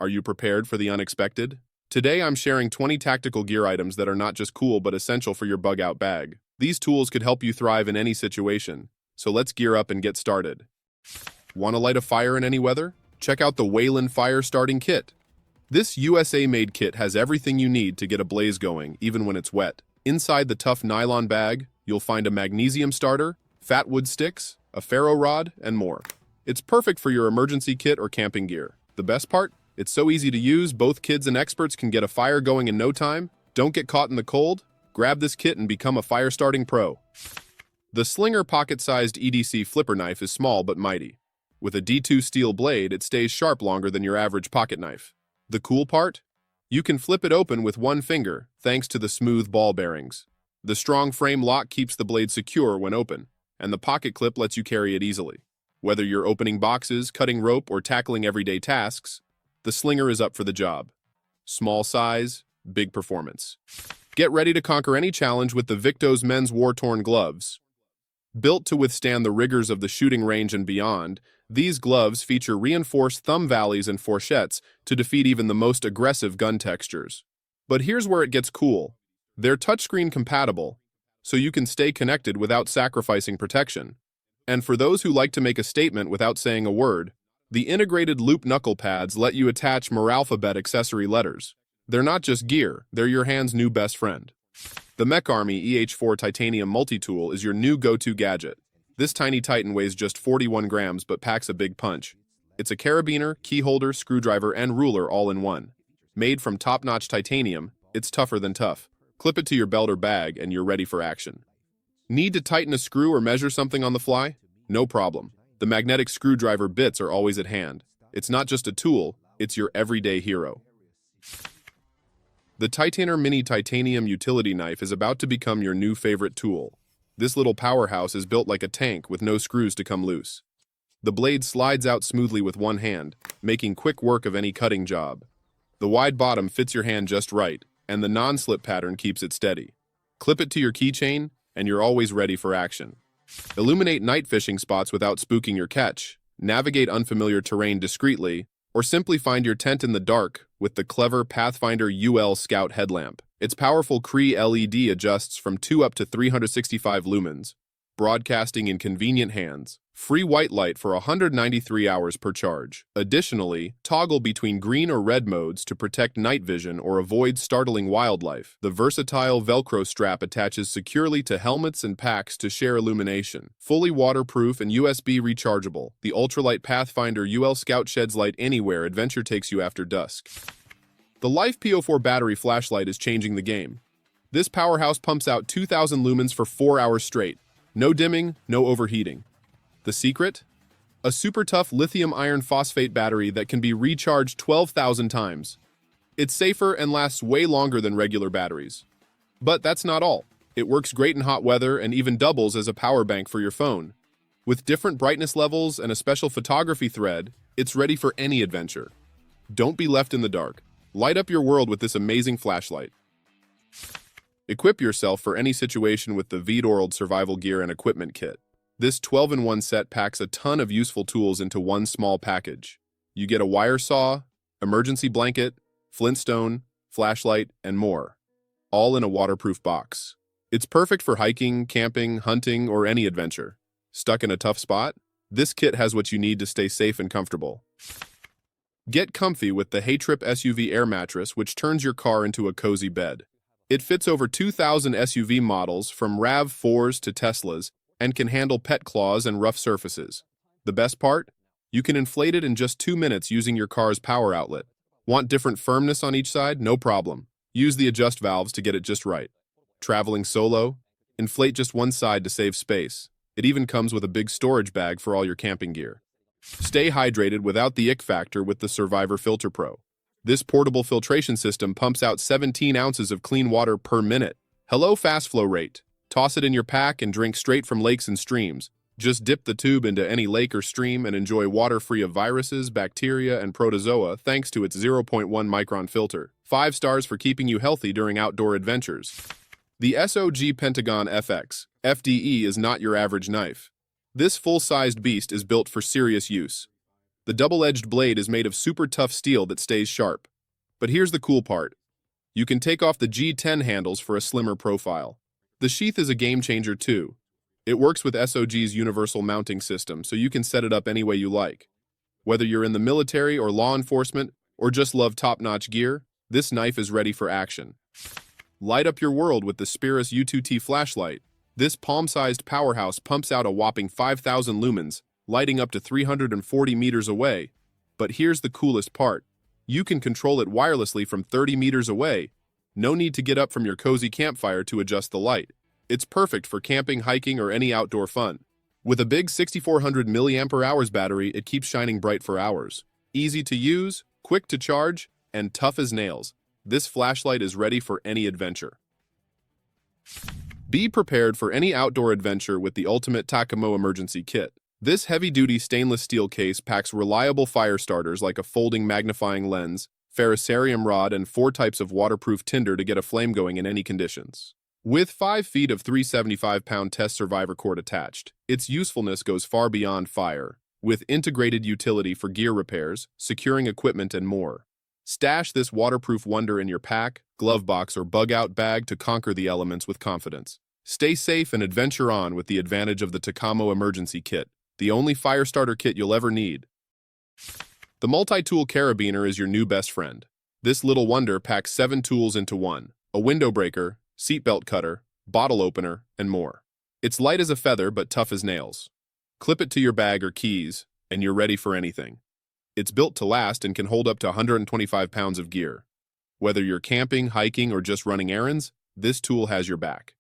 Are you prepared for the unexpected? Today I'm sharing 20 tactical gear items that are not just cool but essential for your bug-out bag. These tools could help you thrive in any situation, so let's gear up and get started. Want to light a fire in any weather? Check out the Wayland Fire Starting Kit. This USA-made kit has everything you need to get a blaze going, even when it's wet. Inside the tough nylon bag, you'll find a magnesium starter, fat wood sticks, a ferro rod, and more. It's perfect for your emergency kit or camping gear. The best part? It's so easy to use, both kids and experts can get a fire going in no time. Don't get caught in the cold? Grab this kit and become a fire-starting pro. The Slinger pocket-sized EDC flipper knife is small but mighty. With a D2 steel blade, it stays sharp longer than your average pocket knife. The cool part? You can flip it open with one finger, thanks to the smooth ball bearings. The strong frame lock keeps the blade secure when open, and the pocket clip lets you carry it easily. Whether you're opening boxes, cutting rope, or tackling everyday tasks, the Slinger is up for the job. Small size, big performance. Get ready to conquer any challenge with the Victos men's war-torn gloves. Built to withstand the rigors of the shooting range and beyond, these gloves feature reinforced thumb valleys and fourchettes to defeat even the most aggressive gun textures. But here's where it gets cool. They're touchscreen compatible, so you can stay connected without sacrificing protection. And for those who like to make a statement without saying a word, the integrated loop knuckle pads let you attach Moralphabet accessory letters. They're not just gear, they're your hand's new best friend. The MecArmy EH4 titanium multi-tool is your new go-to gadget. This tiny titan weighs just 41 grams but packs a big punch. It's a carabiner, key holder, screwdriver, and ruler all in one. Made from top-notch titanium, it's tougher than tough. Clip it to your belt or bag and you're ready for action. Need to tighten a screw or measure something on the fly? No problem. The magnetic screwdriver bits are always at hand. It's not just a tool, it's your everyday hero. The Titanier Mini Titanium Utility Knife is about to become your new favorite tool. This little powerhouse is built like a tank with no screws to come loose. The blade slides out smoothly with one hand, making quick work of any cutting job. The wide bottom fits your hand just right, and the non-slip pattern keeps it steady. Clip it to your keychain, and you're always ready for action. Illuminate night fishing spots without spooking your catch, navigate unfamiliar terrain discreetly, or simply find your tent in the dark with the clever Pathfinder UL Scout headlamp. Its powerful Cree LED adjusts from 2 up to 365 lumens, broadcasting in convenient hands. Free white light for 193 hours per charge. Additionally, toggle between green or red modes to protect night vision or avoid startling wildlife. The versatile Velcro strap attaches securely to helmets and packs to share illumination. Fully waterproof and USB rechargeable, the ultralight Pathfinder UL Scout sheds light anywhere adventure takes you after dusk. The Life PO4 battery flashlight is changing the game. This powerhouse pumps out 2,000 lumens for 4 hours straight. No dimming, no overheating. The secret? A super tough lithium iron phosphate battery that can be recharged 12,000 times. It's safer and lasts way longer than regular batteries. But that's not all. It works great in hot weather and even doubles as a power bank for your phone. With different brightness levels and a special photography thread, it's ready for any adventure. Don't be left in the dark. Light up your world with this amazing flashlight. Equip yourself for any situation with the Vedorld Survival Gear and Equipment Kit. This 12-in-1 set packs a ton of useful tools into one small package. You get a wire saw, emergency blanket, flintstone, flashlight, and more, all in a waterproof box. It's perfect for hiking, camping, hunting, or any adventure. Stuck in a tough spot? This kit has what you need to stay safe and comfortable. Get comfy with the Haytrip SUV Air Mattress, which turns your car into a cozy bed. It fits over 2,000 SUV models, from RAV4s to Teslas, and can handle pet claws and rough surfaces. The best part? You can inflate it in just 2 minutes using your car's power outlet. Want different firmness on each side? No problem. Use the adjust valves to get it just right. Traveling solo? Inflate just one side to save space. It even comes with a big storage bag for all your camping gear. Stay hydrated without the ick factor with the Survivor Filter Pro. This portable filtration system pumps out 17 ounces of clean water per minute. Hello, fast flow rate. Toss it in your pack and drink straight from lakes and streams. Just dip the tube into any lake or stream and enjoy water free of viruses, bacteria, and protozoa thanks to its 0.1 micron filter. 5 stars for keeping you healthy during outdoor adventures. The SOG Pentagon FX FDE is not your average knife. This full-sized beast is built for serious use. The double-edged blade is made of super tough steel that stays sharp. But here's the cool part. You can take off the G10 handles for a slimmer profile. The sheath is a game changer too. It works with SOG's universal mounting system, so you can set it up any way you like. Whether you're in the military or law enforcement, or just love top-notch gear, this knife is ready for action. Light up your world with the SPERAS U2T flashlight. This palm-sized powerhouse pumps out a whopping 5,000 lumens, lighting up to 340 meters away. But here's the coolest part. You can control it wirelessly from 30 meters away. No need to get up from your cozy campfire to adjust the light. It's perfect for camping, hiking, or any outdoor fun. With a big 6400 mAh battery, it keeps shining bright for hours. Easy to use, quick to charge, and tough as nails. This flashlight is ready for any adventure. Be prepared for any outdoor adventure with the ultimate Takamo emergency kit. This heavy-duty stainless steel case packs reliable fire starters like a folding magnifying lens, ferrocerium rod, and 4 types of waterproof tinder to get a flame going in any conditions. With 5 feet of 375-pound test survivor cord attached, its usefulness goes far beyond fire, with integrated utility for gear repairs, securing equipment, and more. Stash this waterproof wonder in your pack, glove box, or bug-out bag to conquer the elements with confidence. Stay safe and adventure on with the advantage of the Takamo emergency kit, the only fire starter kit you'll ever need. The multi-tool Carabiner is your new best friend. This little wonder packs 7 tools into one: a window breaker, seatbelt cutter, bottle opener, and more. It's light as a feather but tough as nails. Clip it to your bag or keys, and you're ready for anything. It's built to last and can hold up to 125 pounds of gear. Whether you're camping, hiking, or just running errands, this tool has your back.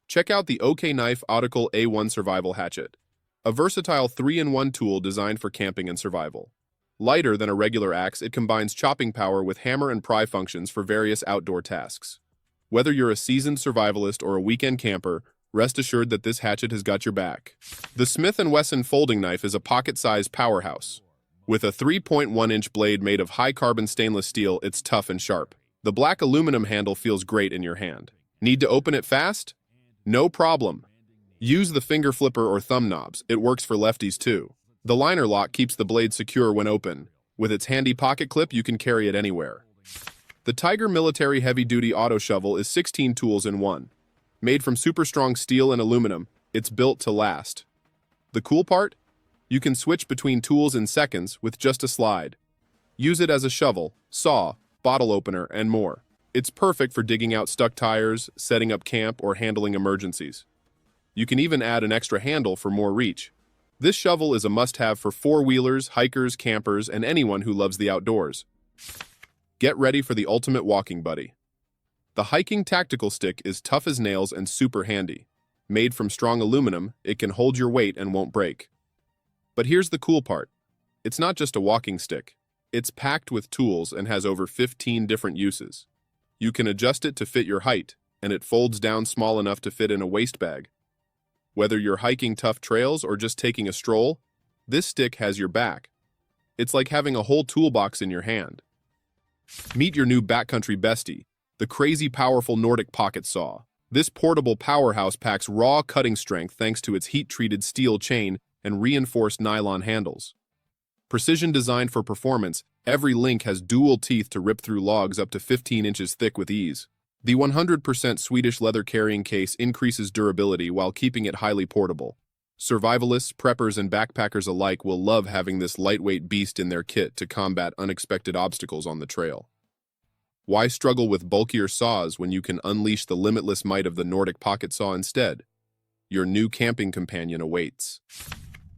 Check out the OK Knife Autical A1 Survival Hatchet, a versatile 3-in-1 tool designed for camping and survival. Lighter than a regular axe, it combines chopping power with hammer and pry functions for various outdoor tasks. Whether you're a seasoned survivalist or a weekend camper, rest assured that this hatchet has got your back. The Smith & Wesson folding knife is a pocket-sized powerhouse. With a 3.1-inch blade made of high-carbon stainless steel, it's tough and sharp. The black aluminum handle feels great in your hand. Need to open it fast? No problem. Use the finger flipper or thumb knobs. It works for lefties too. The liner lock keeps the blade secure when open. With its handy pocket clip, you can carry it anywhere. The Tiger Military Heavy-Duty Auto Shovel is 16 tools in one. Made from super strong steel and aluminum, it's built to last. The cool part? You can switch between tools in seconds with just a slide. Use it as a shovel, saw, bottle opener, and more. It's perfect for digging out stuck tires, setting up camp, or handling emergencies. You can even add an extra handle for more reach. This shovel is a must-have for four-wheelers, hikers, campers, and anyone who loves the outdoors. Get ready for the ultimate walking buddy. The hiking tactical stick is tough as nails and super handy. Made from strong aluminum, it can hold your weight and won't break. But here's the cool part. It's not just a walking stick. It's packed with tools and has over 15 different uses. You can adjust it to fit your height, and it folds down small enough to fit in a waist bag. Whether you're hiking tough trails or just taking a stroll, this stick has your back. It's like having a whole toolbox in your hand. Meet your new backcountry bestie, the crazy powerful Nordic pocket saw. This portable powerhouse packs raw cutting strength thanks to its heat-treated steel chain and reinforced nylon handles. Precision designed for performance, every link has dual teeth to rip through logs up to 15 inches thick with ease. The 100% Swedish leather carrying case increases durability while keeping it highly portable. Survivalists, preppers, and backpackers alike will love having this lightweight beast in their kit to combat unexpected obstacles on the trail. Why struggle with bulkier saws when you can unleash the limitless might of the Nordic pocket saw instead? Your new camping companion awaits.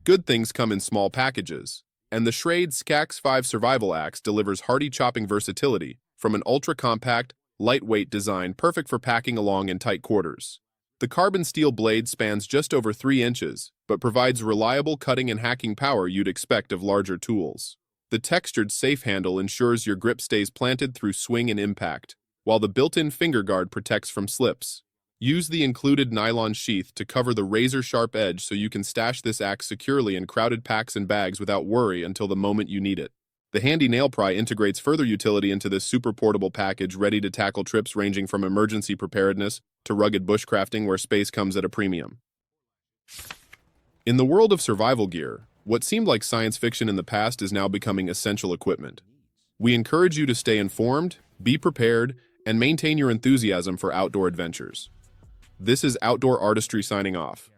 Good things come in small packages, and the Shrade SCAXE5 survival axe delivers hardy chopping versatility from an ultra-compact, lightweight design perfect for packing along in tight quarters. The carbon steel blade spans just over 3 inches, but provides reliable cutting and hacking power you'd expect of larger tools. The textured safe handle ensures your grip stays planted through swing and impact, while the built-in finger guard protects from slips. Use the included nylon sheath to cover the razor-sharp edge so you can stash this axe securely in crowded packs and bags without worry until the moment you need it. The handy nail pry integrates further utility into this super portable package, ready to tackle trips ranging from emergency preparedness to rugged bushcrafting where space comes at a premium. In the world of survival gear, What seemed like science fiction in the past is now becoming essential equipment. We encourage you to stay informed, be prepared, and maintain your enthusiasm for outdoor adventures. This is Outdoor Artistry signing off.